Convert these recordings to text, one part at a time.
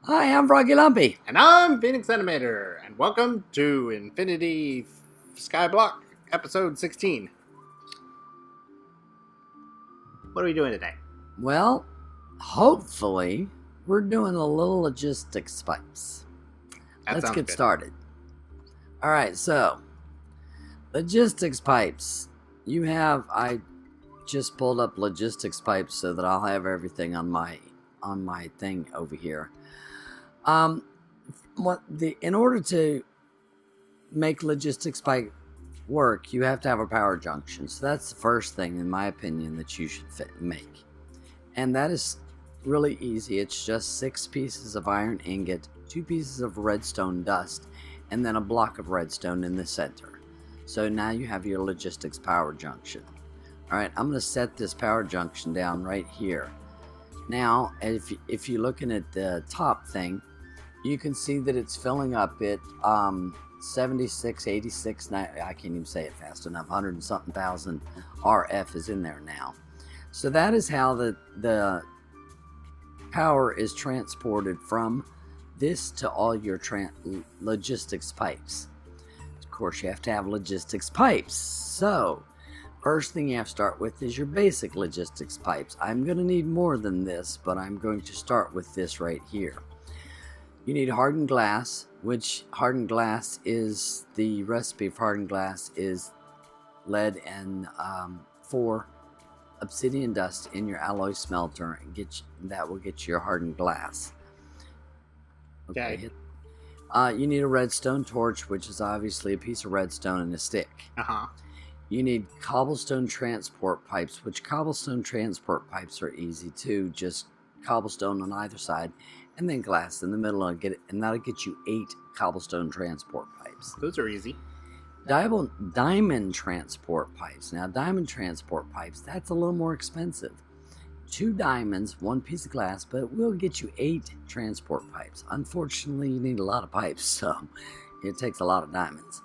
Hi, I'm Froggy Lumpy. And I'm Phenix Animator, and welcome to Infinity Skyblock, episode 16. What are we doing today? Well, hopefully, we're doing a little logistics pipes. Let's get started. Alright, so, logistics pipes. I just pulled up logistics pipes so that I'll have everything on my thing over here. In order to make logistics pipe work, you have to have a power junction. So that's the first thing, in my opinion, that you should make. And that is really easy. It's just 6 pieces of iron ingot, 2 pieces of redstone dust, and then a block of redstone in the center. So now you have your logistics power junction. Alright, I'm going to set this power junction down right here. Now, if you're looking at the top thing, you can see that it's filling up at 76, 86, I can't even say it fast enough, 100 and something thousand RF is in there now. So that is how the power is transported from this to all your logistics pipes. Of course, you have to have logistics pipes. So, first thing you have to start with is your basic logistics pipes. I'm going to need more than this, but I'm going to start with this right here. You need hardened glass, which hardened glass is, the recipe for hardened glass is lead and 4 obsidian dust in your alloy smelter, and that will get you your hardened glass. Okay. You need a redstone torch, which is obviously a piece of redstone and a stick. You need cobblestone transport pipes, which cobblestone transport pipes are easy too. Just cobblestone on either side, and then glass in the middle, and that'll get you 8 cobblestone transport pipes. Those are easy. Diamond transport pipes. Now, diamond transport pipes, that's a little more expensive. 2 diamonds, 1 piece of glass, but it will get you 8 transport pipes. Unfortunately, you need a lot of pipes, so it takes a lot of diamonds.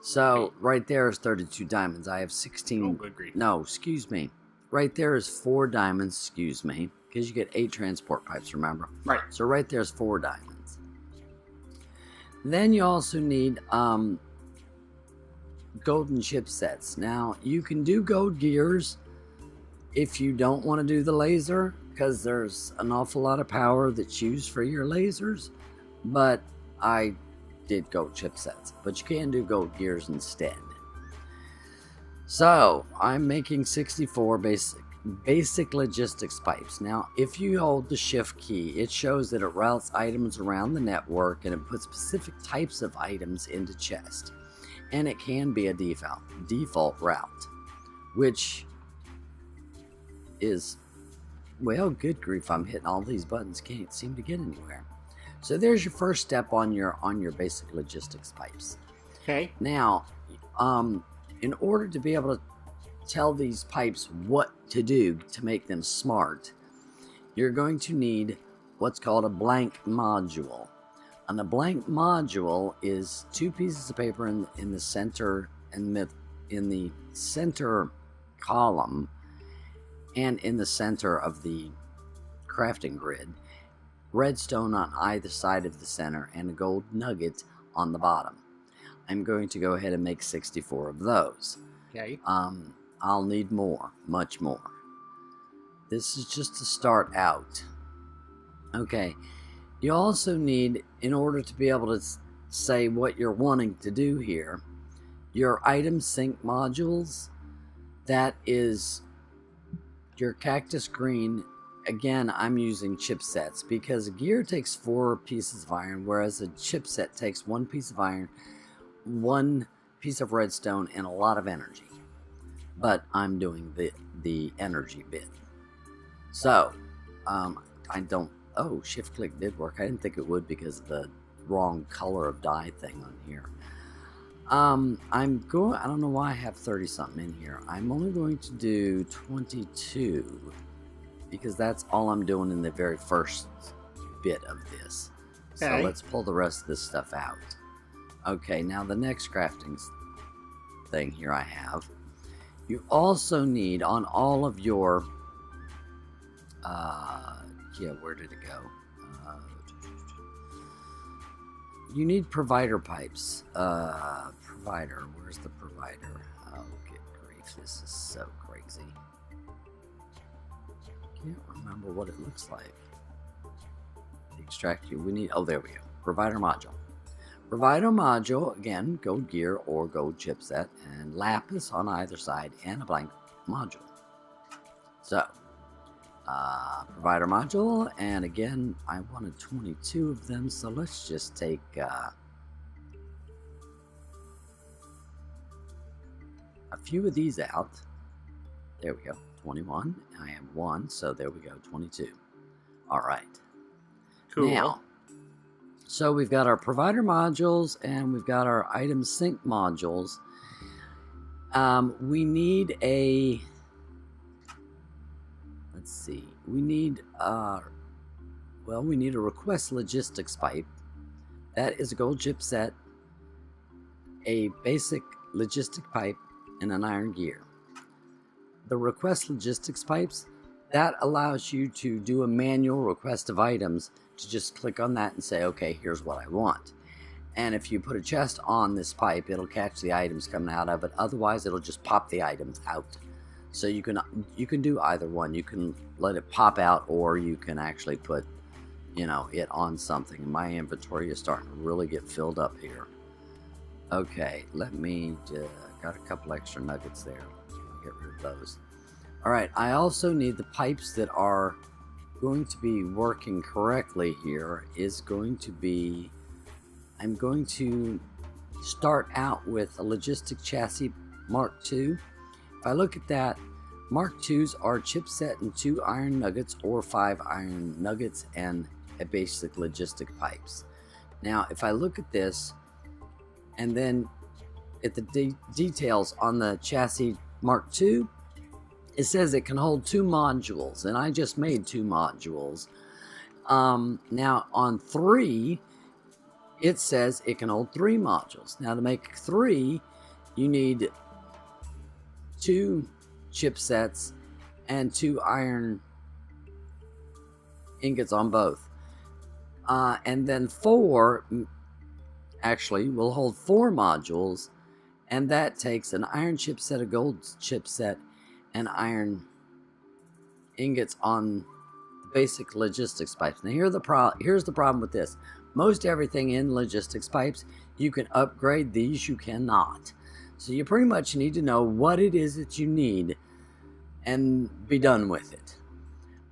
So, right there is 32 diamonds. I have 16. Oh, good grief. No, excuse me. Right there is 4 diamonds, excuse me, because you get 8 transport pipes, remember? Right. So right there is 4 diamonds. Then you also need golden chip sets. Now, you can do gold gears if you don't want to do the laser, because there's an awful lot of power that's used for your lasers, but I did gold chip sets, but you can do gold gears instead. So I'm making 64 basic logistics pipes. Now, if you hold the shift key, it shows that it routes items around the network, and it puts specific types of items into chest, and it can be a default route, which is, well, good grief, I'm hitting all these buttons, can't seem to get anywhere. So there's your first step on your basic logistics pipes. Okay. Now, in order to be able to tell these pipes what to do to make them smart, you're going to need what's called a blank module. And a blank module is 2 pieces of paper in the center, and in the center column, and in the center of the crafting grid, redstone on either side of the center, and a gold nugget on the bottom. I'm going to go ahead and make 64 of those. Okay. I'll need more, much more. This is just to start out. Okay. You also need, in order to be able to say what you're wanting to do here, your item sync modules. That is your cactus green. Again, I'm using chipsets because a gear takes 4 pieces of iron, whereas a chipset takes 1 piece of iron, 1 piece of redstone, and a lot of energy. But I'm doing the energy bit. So, I don't... Oh, shift click did work. I didn't think it would because of the wrong color of dye thing on here. I don't know why I have 30 something in here. I'm only going to do 22 because that's all I'm doing in the very first bit of this. So let's pull the rest of this stuff out. Okay, now the next crafting thing here I have. You also need on all of your, yeah, where did it go? You need provider pipes. Provider. Where's the provider? Oh, good grief. This is so crazy. Can't remember what it looks like. Extract you. We need. Oh, there we go. Provider module. Provider module. Again, gold gear or gold chipset, and lapis on either side, and a blank module. So, provider module, and again, I wanted 22 of them, so let's just take a few of these out. There we go, 21. I have 1, so there we go, 22. All right. Cool. Now, so we've got our provider modules, and we've got our item sync modules. We need a... Let's see. We need we need a request logistics pipe. That is a gold chipset, a basic logistic pipe, and an iron gear. The request logistics pipes, that allows you to do a manual request of items, to just click on that and say, okay, here's what I want. And if you put a chest on this pipe, it'll catch the items coming out of it. Otherwise, it'll just pop the items out. So you can do either one. You can let it pop out, or you can actually put, it on something. And my inventory is starting to really get filled up here. Okay, let me got a couple extra nuggets there. I'll get rid of those. All right, I also need the pipes that are going to be working correctly here. I'm going to start out with a logistic chassis Mark II. If I look at that, Mark IIs are chipset and 2 iron nuggets, or 5 iron nuggets and a basic logistic pipes. Now, if I look at this and then at the details on the chassis Mark II, it says it can hold 2 modules, and I just made 2 modules. Now on 3, it says it can hold 3 modules. Now to make 3, you need 2 chipsets and 2 iron ingots on both. And then 4 actually will hold 4 modules, and that takes an iron chipset, a gold chipset, and iron ingots on the basic logistics pipes. Now here's the problem with this. Most everything in logistics pipes, you can upgrade. These you cannot. So you pretty much need to know what it is that you need and be done with it.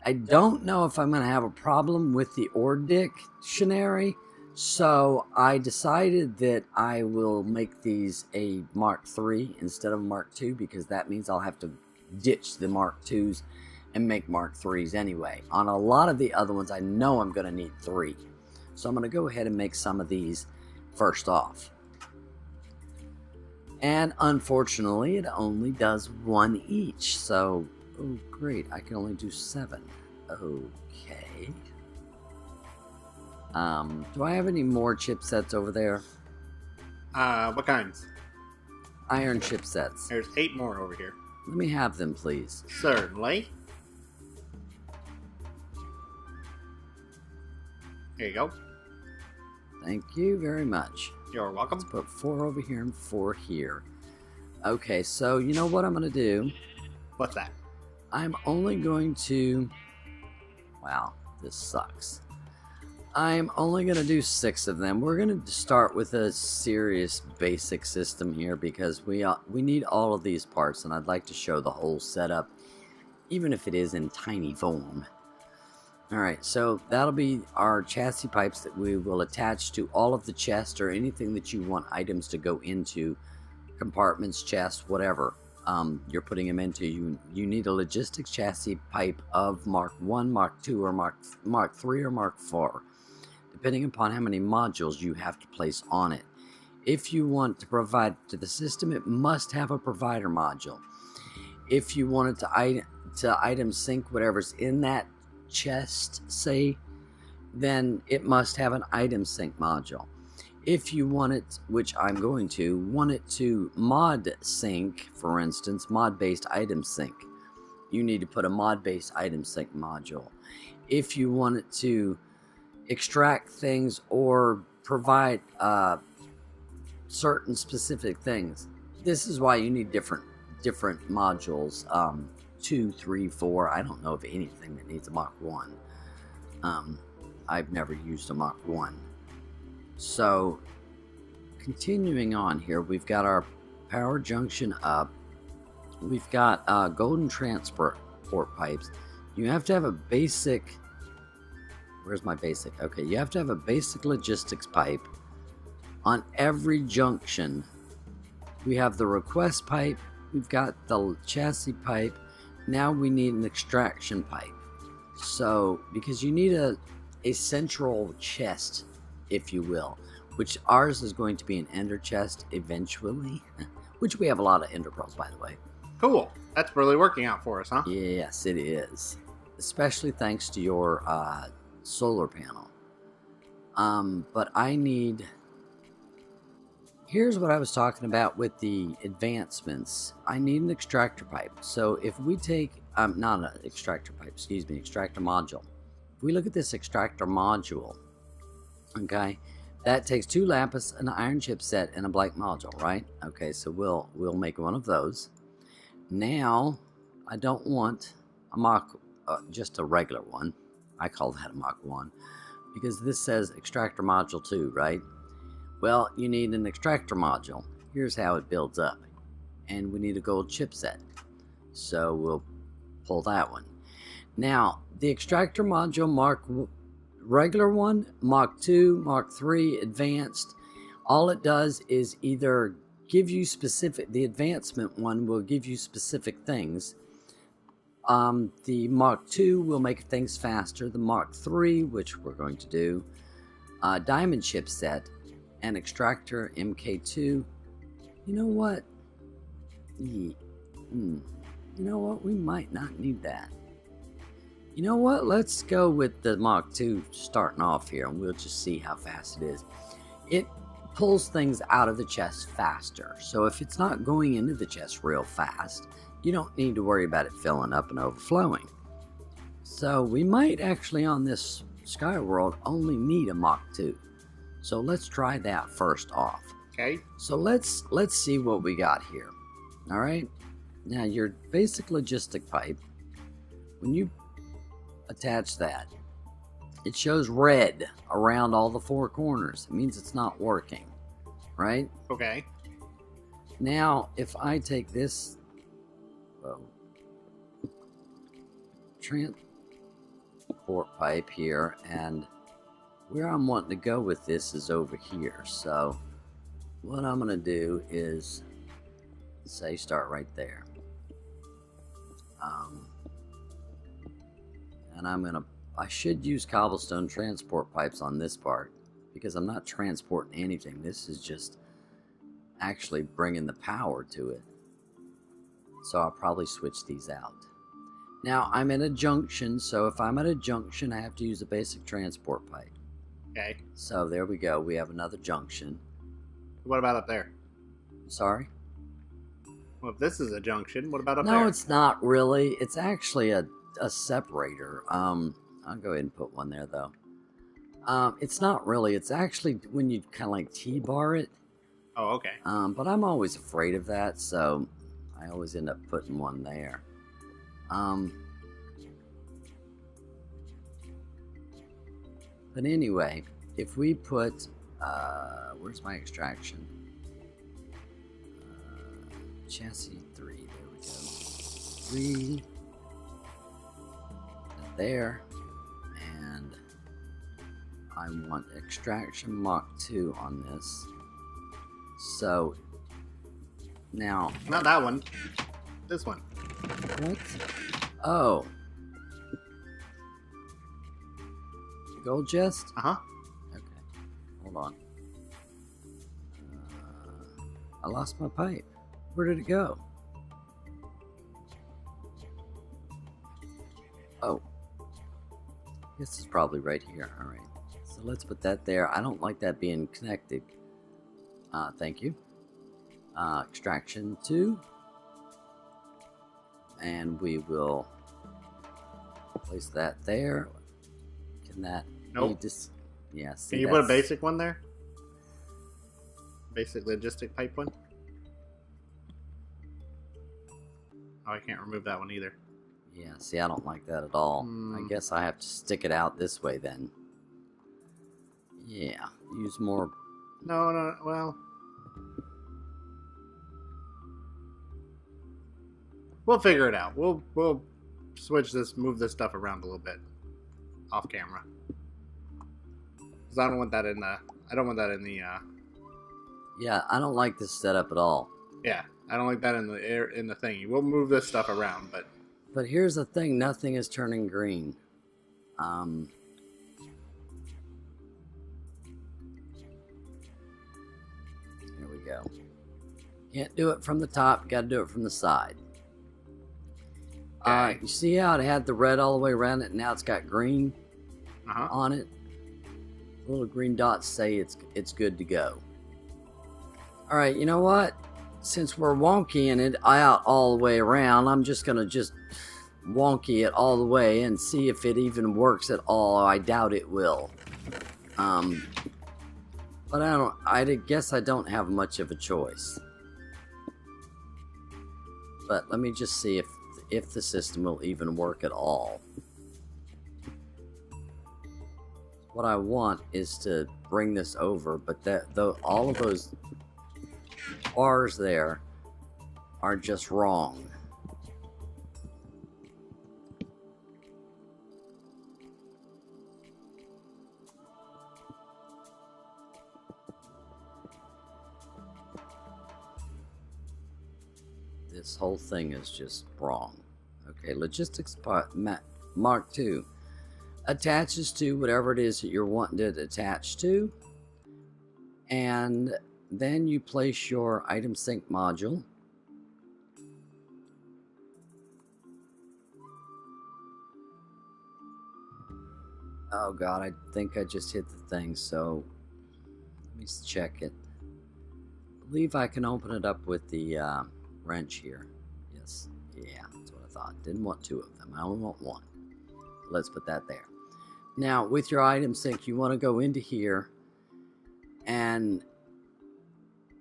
I don't know if I'm going to have a problem with the ore dictionary, so I decided that I will make these a Mark III instead of Mark II, because that means I'll have to ditch the Mark IIs and make Mark IIIs anyway. On a lot of the other ones, I know I'm going to need 3. So I'm going to go ahead and make some of these first off. And unfortunately, it only does 1 each. So, oh great, I can only do 7. Okay. Do I have any more chipsets over there? What kinds? Iron chipsets. There's 8 more over here. Let me have them, please. Certainly. There you go. Thank you very much. You're welcome. Let's put 4 over here and 4 here. Okay, so you know what I'm going to do? What's that? I'm only going to... Wow, this sucks. I'm only going to do 6 of them. We're going to start with a serious basic system here, because we need all of these parts, and I'd like to show the whole setup, even if it is in tiny form. Alright, so that'll be our chassis pipes that we will attach to all of the chests, or anything that you want items to go into, compartments, chests, whatever you're putting them into. You need a logistics chassis pipe of Mark 1, Mark 2, or Mark 3, or Mark 4. Depending upon how many modules you have to place on it. If you want to provide to the system, it must have a provider module. If you want it to item sync whatever's in that chest, say, then it must have an item sync module. If you want it, which I'm going to, want it to mod sync, for instance, mod-based item sync, you need to put a mod-based item sync module. If you want it to extract things or provide certain specific things. This is why you need different modules. 2, 3, 4. I don't know of anything that needs a Mach 1. I've never used a Mach 1. So, continuing on here, we've got our power junction up. We've got golden transport pipes. You have to have a basic... Where's my basic? Okay, you have to have a basic logistics pipe on every junction. We have the request pipe. We've got the chassis pipe. Now we need an extraction pipe. So, because you need a central chest, if you will, which ours is going to be an ender chest eventually, which we have a lot of ender pearls, by the way. Cool. That's really working out for us, huh? Yes, it is. Especially thanks to your solar panel. But I need... Here's what I was talking about with the advancements. I need an extractor pipe. So if we take... not an extractor pipe, excuse me, extractor module. If we look at this extractor module, okay, that takes 2 lapis, an iron chipset, and a black module, right? Okay, so we'll make one of those. Now, I don't want a Mach, just a regular one. I call that a Mach 1 because this says extractor module 2, right? Well, you need an extractor module. Here's how it builds up. And we need a gold chipset. So we'll pull that one. Now, the extractor module regular one, Mach 2, Mach 3, advanced, all it does is either give you specific, the advancement one will give you specific things. The Mach 2 will make things faster. The Mach 3, which we're going to do, diamond chipset, and extractor MK2. You know what? You know what? We might not need that. You know what? Let's go with the Mach 2 starting off here, and we'll just see how fast it is. It pulls things out of the chest faster. So if it's not going into the chest real fast, you don't need to worry about it filling up and overflowing. So we might actually on this Sky World only need a Mach 2. So let's try that first off. Okay. So let's see what we got here. All right. Now your basic logistic pipe, when you attach that, it shows red around all the 4 corners. It means it's not working, right? Okay. Now, if I take this transport pipe here, and where I'm wanting to go with this is over here. So what I'm going to do is say start right there. And I should use cobblestone transport pipes on this part because I'm not transporting anything. This is just actually bringing the power to it. So I'll probably switch these out. Now I'm in a junction, so if I'm at a junction, I have to use a basic transport pipe. Okay. So there we go. We have another junction. What about up there? Sorry? Well, if this is a junction, what about up there? No, it's not really. It's actually a separator. I'll go ahead and put one there, though. It's not really. It's actually when you kind of like T-bar it. Oh, okay. But I'm always afraid of that, so I always end up putting one there. But anyway, if we put, where's my extraction? Chassis 3, there we go. 3, there, and I want extraction Mach 2 on this. So, now... Not that one. This one. What? Oh. Gold chest? Uh-huh. Okay. Hold on. I lost my pipe. Where did it go? Oh. This is probably right here. Alright. So let's put that there. I don't like that being connected. Thank you. Extraction 2. And we will place that there. Can that Nope. Yeah, see, Can you put a basic one there? Basic logistic pipe one? Oh, I can't remove that one either. Yeah, see, I don't like that at all. I guess I have to stick it out this way then. Yeah, use more. No, well. We'll figure it out. We'll move this stuff around a little bit off camera. Because I don't want that in the. Yeah, I don't like this setup at all. Yeah, I don't like that in the thingy. We'll move this stuff around, but. But here's the thing: nothing is turning green. Here we go. Can't do it from the top. Got to do it from the side. Okay. You see how it had the red all the way around it? Now it's got green on it. Little green dots say it's good to go. All right, you know what? Since we're wonkying it out all the way around, I'm just gonna wonky it all the way and see if it even works at all. I doubt it will. But I guess I don't have much of a choice. But let me just see if the system will even work at all. What I want is to bring this over, but all of those bars there are just wrong. This whole thing is just wrong. Okay, logistics part Mark 2 attaches to whatever it is that you're wanting it attached to, and then you place your item sync module. Oh god, I think I just hit the thing, so let me check it. I believe I can open it up with the wrench here. Yes, yeah, that's what I thought. Didn't want two of them, I only want one. Let's put that there. Now, with your item sync, you want to go into here and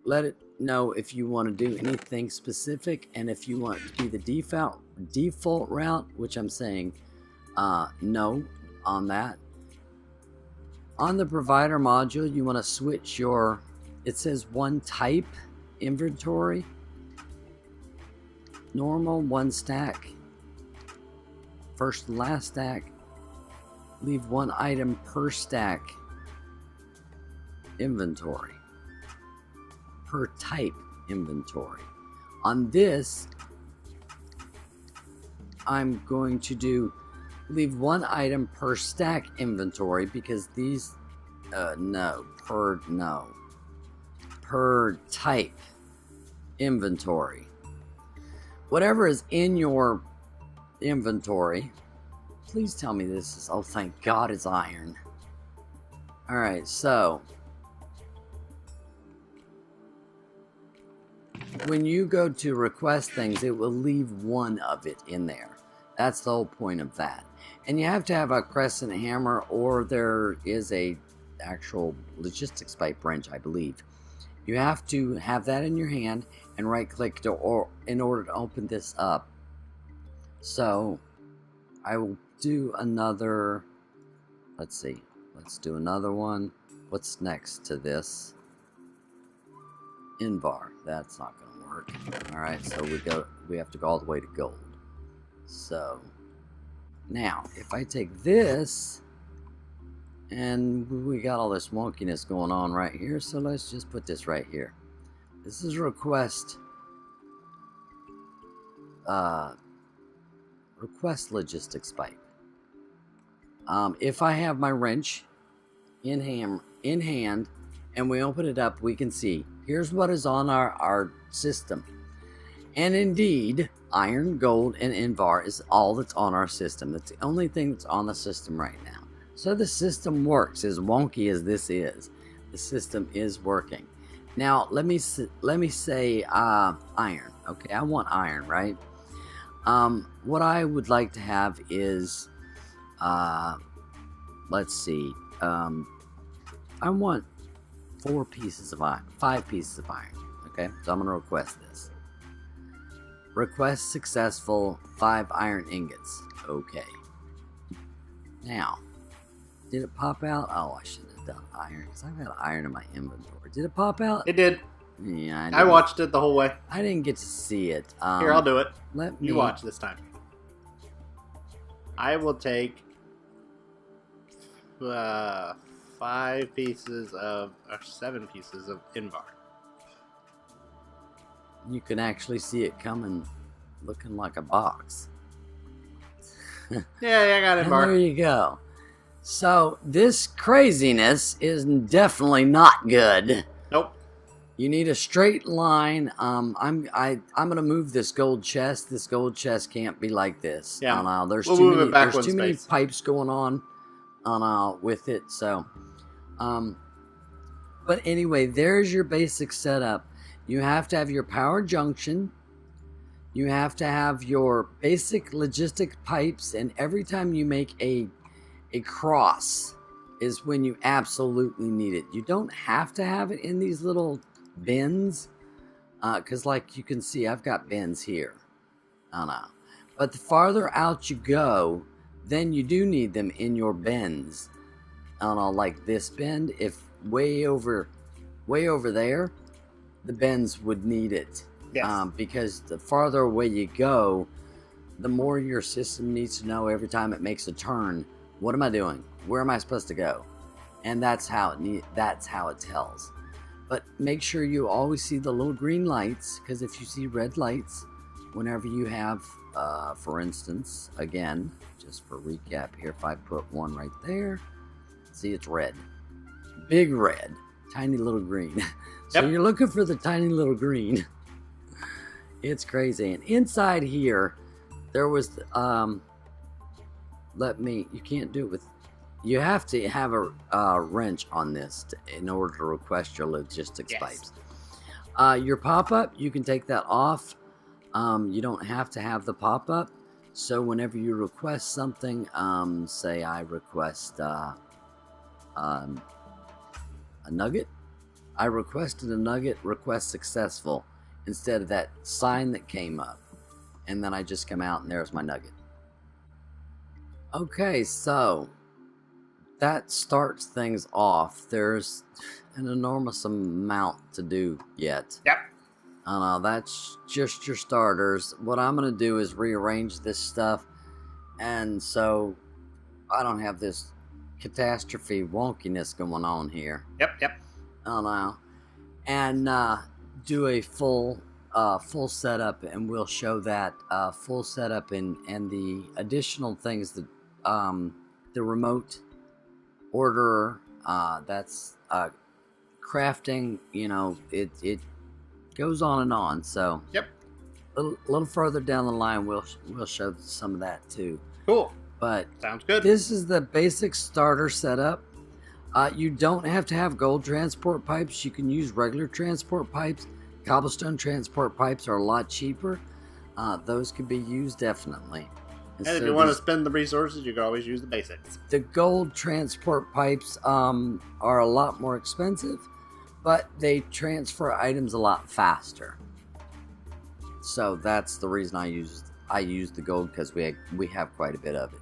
let it know if you want to do anything specific, and if you want it to be the default route, which I'm saying no on that. On the provider module, you want to switch your, it says one type inventory, normal, one stack, first and last stack, leave one item per stack inventory, per type inventory. On this, I'm going to do leave one item per stack inventory, because these per type inventory. Whatever is in your inventory, please tell me this is, oh thank God it's iron. Alright, so when you go to request things, it will leave one of it in there. That's the whole point of that. And you have to have a crescent hammer, or there is a actual logistics pipe wrench, I believe. You have to have that in your hand and right click in order to open this up. So I will do another, let's see, let's do another one. What's next to this? Invar. That's not going to work. Alright, so we have to go all the way to gold. So now if I take this, and we got all this wonkiness going on right here, so let's just put this right here. This is request logistics pipe. If I have my wrench in hand and we open it up, we can see here's what is on our system. And indeed, iron, gold, and Invar is all that's on our system. That's the only thing that's on the system right now. So the system works, as wonky as this is. The system is working. Now, let me say iron. Okay, I want iron, right? What I would like to have is, let's see, I want 4 pieces of iron, 5 pieces of iron. Okay, so I'm gonna request this. Request successful, 5 iron ingots. Okay. Now, did it pop out? Oh, I shouldn't have done iron because I've got iron in my inventory. Did it pop out? It did. Yeah, I watched it the whole way. I didn't get to see it. Here, I'll do it. Let me You watch this time. I will take 5 pieces of, or 7 pieces of Invar. You can actually see it coming, looking like a box. Yeah, I got And Invar. there you go. So this craziness is definitely not good. Nope. You need a straight line. I'm gonna move this gold chest. This gold chest can't be like this. Yeah. There's We'll too move many. it back There's one too many space. pipes going on with it. So, but anyway, there's your basic setup. You have to have your power junction. You have to have your basic logistic pipes, and every time you make a cross is when you absolutely need it. You don't have to have it in these little bins, because like you can see, I've got bins here. But the farther out you go, then you do need them in your bins. Like this bend, if way over there, the bins would need it. Yes. Because the farther away you go, the more your system needs to know every time it makes a turn, what am I doing? Where am I supposed to go? And that's how it tells. But make sure you always see the little green lights, because if you see red lights, whenever you have, for instance, again, just for recap here, if I put one right there, see it's red. Big red, tiny little green. So Yep. you're looking for the tiny little green. It's crazy. And inside here, there was, you can't do it with, you have to have a wrench on this in order to request your logistics Yes. pipes. Your pop-up, you can take that off. You don't have to have the pop-up. So whenever you request something, say I request a nugget. I requested a nugget, request successful, instead of that sign that came up. And then I just come out and there's my nugget. Okay, so that starts things off. There's an enormous amount to do yet. Yep. That's just your starters. What I'm going to do is rearrange this stuff. And so I don't have this catastrophe wonkiness going on here. Yep. And do a full setup, and we'll show that full setup and the additional things that the remote order, that's crafting. It goes on and on. So Yep. a little further down the line, we'll show some of that too. Cool. But Sounds good. this is the basic starter setup. You don't have to have gold transport pipes. You can use regular transport pipes. Cobblestone transport pipes are a lot cheaper. Those could be used definitely. And if you want to spend the resources, you can always use the basics. The gold transport pipes are a lot more expensive, but they transfer items a lot faster. So that's the reason I use the gold, because we have quite a bit of it.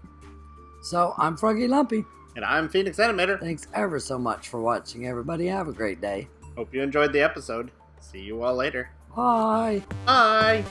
So I'm Froggy Lumpy. And I'm Phenix Animator. Thanks ever so much for watching, everybody. Have a great day. Hope you enjoyed the episode. See you all later. Bye. Bye.